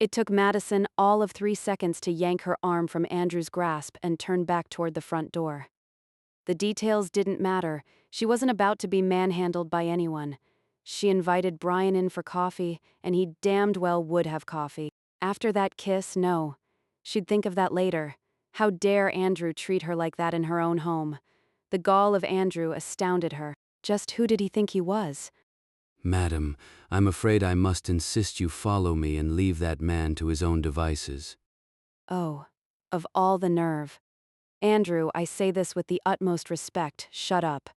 It took Madison all of 3 seconds to yank her arm from Andrew's grasp and turn back toward the front door. The details didn't matter. She wasn't about to be manhandled by anyone. She invited Brian in for coffee, and he damned well would have coffee. After that kiss, no. She'd think of that later. How dare Andrew treat her like that in her own home? The gall of Andrew astounded her. Just who did he think he was? Madam, I'm afraid I must insist you follow me and leave that man to his own devices. Oh, of all the nerve. Andrew, I say this with the utmost respect, shut up.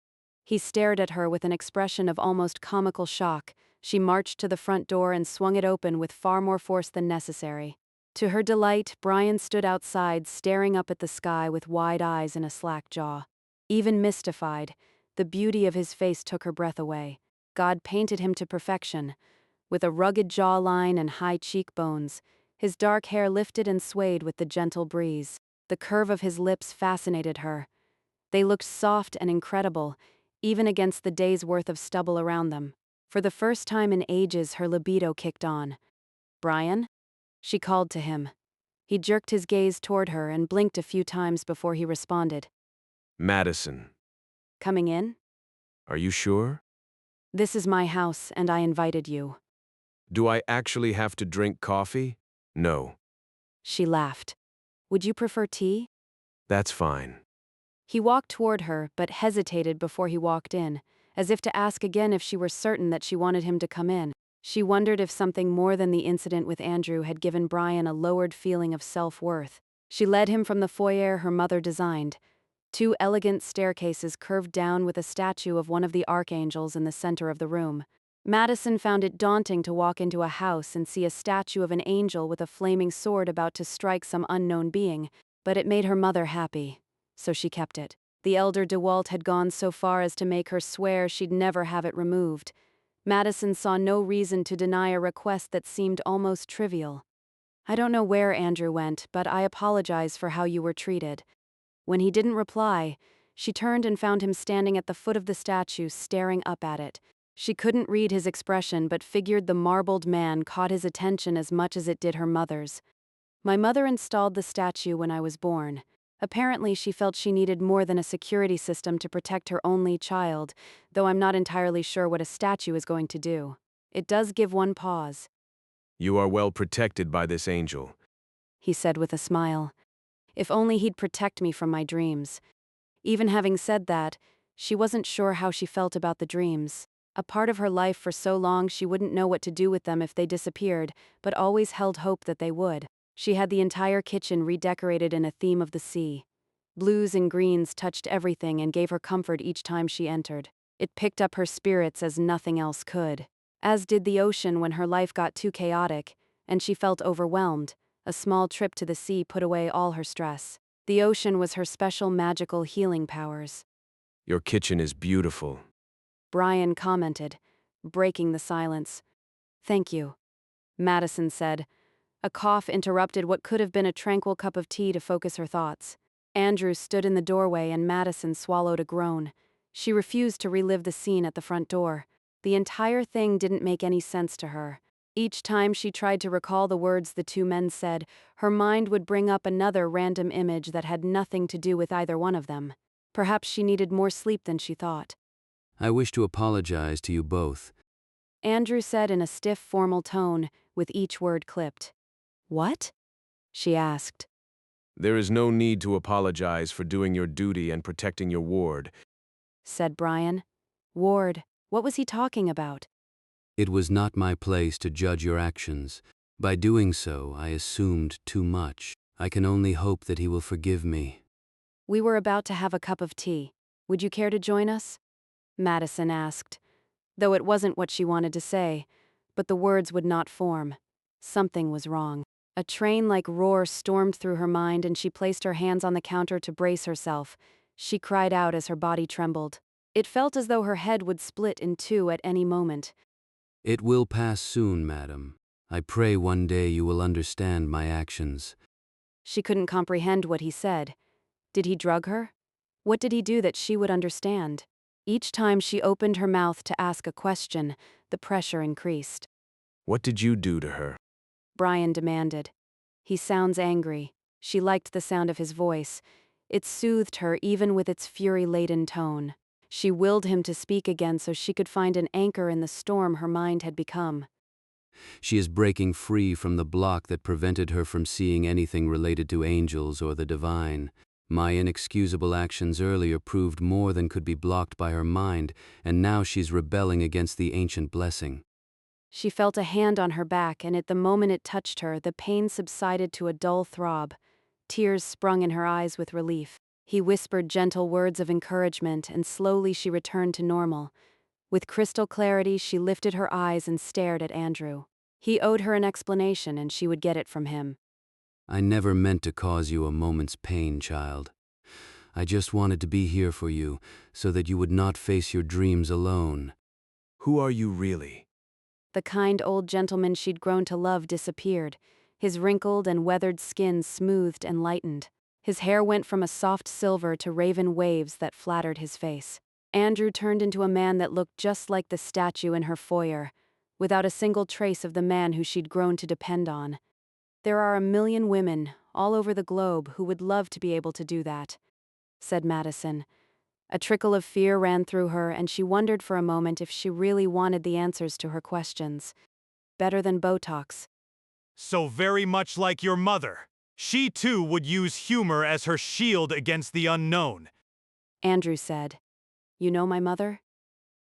He stared at her with an expression of almost comical shock. She marched to the front door and swung it open with far more force than necessary. To her delight, Brian stood outside, staring up at the sky with wide eyes and a slack jaw. Even mystified, the beauty of his face took her breath away. God painted him to perfection. With a rugged jawline and high cheekbones, his dark hair lifted and swayed with the gentle breeze. The curve of his lips fascinated her. They looked soft and incredible, even against the day's worth of stubble around them. For the first time in ages, her libido kicked on. "Brian?" She called to him. He jerked his gaze toward her and blinked a few times before he responded. Madison. "Coming in? Are you sure? This is my house, and I invited you." Do I actually have to drink coffee? No. She laughed. "Would you prefer tea?" That's fine. He walked toward her, but hesitated before he walked in, as if to ask again if she were certain that she wanted him to come in. She wondered if something more than the incident with Andrew had given Brian a lowered feeling of self-worth. She led him from the foyer her mother designed. 2 elegant staircases curved down with a statue of one of the archangels in the center of the room. Madison found it daunting to walk into a house and see a statue of an angel with a flaming sword about to strike some unknown being, but it made her mother happy, so she kept it. The elder DeWalt had gone so far as to make her swear she'd never have it removed. Madison saw no reason to deny a request that seemed almost trivial. "I don't know where Andrew went, but I apologize for how you were treated." When he didn't reply, she turned and found him standing at the foot of the statue, staring up at it. She couldn't read his expression, but figured the marbled man caught his attention as much as it did her mother's. "My mother installed the statue when I was born. Apparently she felt she needed more than a security system to protect her only child, though I'm not entirely sure what a statue is going to do. It does give one pause," You are well protected by this angel. he said with a smile. If only he'd protect me from my dreams. Even having said that, she wasn't sure how she felt about the dreams. A part of her life for so long she wouldn't know what to do with them if they disappeared, but always held hope that they would. She had the entire kitchen redecorated in a theme of the sea. Blues and greens touched everything and gave her comfort each time she entered. It picked up her spirits as nothing else could. As did the ocean when her life got too chaotic, and she felt overwhelmed. A small trip to the sea put away all her stress. The ocean was her special magical healing powers. Your kitchen is beautiful. Brian commented, breaking the silence. "Thank you," Madison said. A cough interrupted what could have been a tranquil cup of tea to focus her thoughts. Andrew stood in the doorway and Madison swallowed a groan. She refused to relive the scene at the front door. The entire thing didn't make any sense to her. Each time she tried to recall the words the 2 men said, her mind would bring up another random image that had nothing to do with either one of them. Perhaps she needed more sleep than she thought. I wish to apologize to you both. Andrew said in a stiff, formal tone, with each word clipped. "What?" she asked. There is no need to apologize for doing your duty and protecting your ward, said Brian. Ward, what was he talking about? It was not my place to judge your actions. By doing so, I assumed too much. I can only hope that he will forgive me. We were about to have a cup of tea. Would you care to join us? Madison asked, though it wasn't what she wanted to say, but the words would not form. Something was wrong. A train-like roar stormed through her mind and she placed her hands on the counter to brace herself. She cried out as her body trembled. It felt as though her head would split in 2 at any moment. It will pass soon, madam. I pray one day you will understand my actions. She couldn't comprehend what he said. Did he drug her? What did he do that she would understand? Each time she opened her mouth to ask a question, the pressure increased. What did you do to her? Brian demanded. He sounds angry. She liked the sound of his voice. It soothed her even with its fury-laden tone. She willed him to speak again so she could find an anchor in the storm her mind had become. She is breaking free from the block that prevented her from seeing anything related to angels or the divine. My inexcusable actions earlier proved more than could be blocked by her mind, and now she's rebelling against the ancient blessing. She felt a hand on her back, and at the moment it touched her, the pain subsided to a dull throb. Tears sprung in her eyes with relief. He whispered gentle words of encouragement, and slowly she returned to normal. With crystal clarity, she lifted her eyes and stared at Andrew. He owed her an explanation, and she would get it from him. I never meant to cause you a moment's pain, child. I just wanted to be here for you, so that you would not face your dreams alone. Who are you really? The kind old gentleman she'd grown to love disappeared, his wrinkled and weathered skin smoothed and lightened. His hair went from a soft silver to raven waves that flattered his face. Andrew turned into a man that looked just like the statue in her foyer, without a single trace of the man who she'd grown to depend on. There are a million women, all over the globe, who would love to be able to do that, said Madison. A trickle of fear ran through her, and she wondered for a moment if she really wanted the answers to her questions. Better than Botox. So very much like your mother. She too would use humor as her shield against the unknown. Andrew said. You know my mother?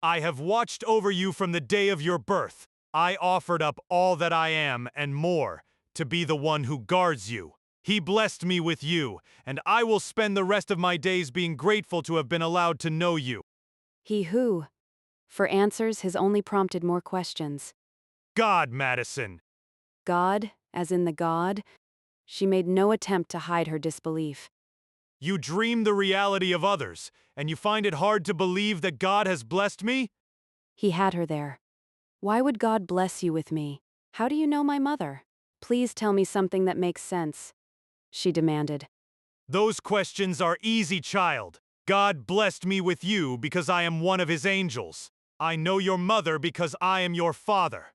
I have watched over you from the day of your birth. I offered up all that I am and more to be the one who guards you. He blessed me with you, and I will spend the rest of my days being grateful to have been allowed to know you. He who? For answers, his only prompted more questions. God, Madison. God, as in the God? She made no attempt to hide her disbelief. You dream the reality of others, and you find it hard to believe that God has blessed me? He had her there. Why would God bless you with me? How do you know my mother? Please tell me something that makes sense, she demanded. Those questions are easy, child. God blessed me with you because I am one of his angels. I know your mother because I am your father.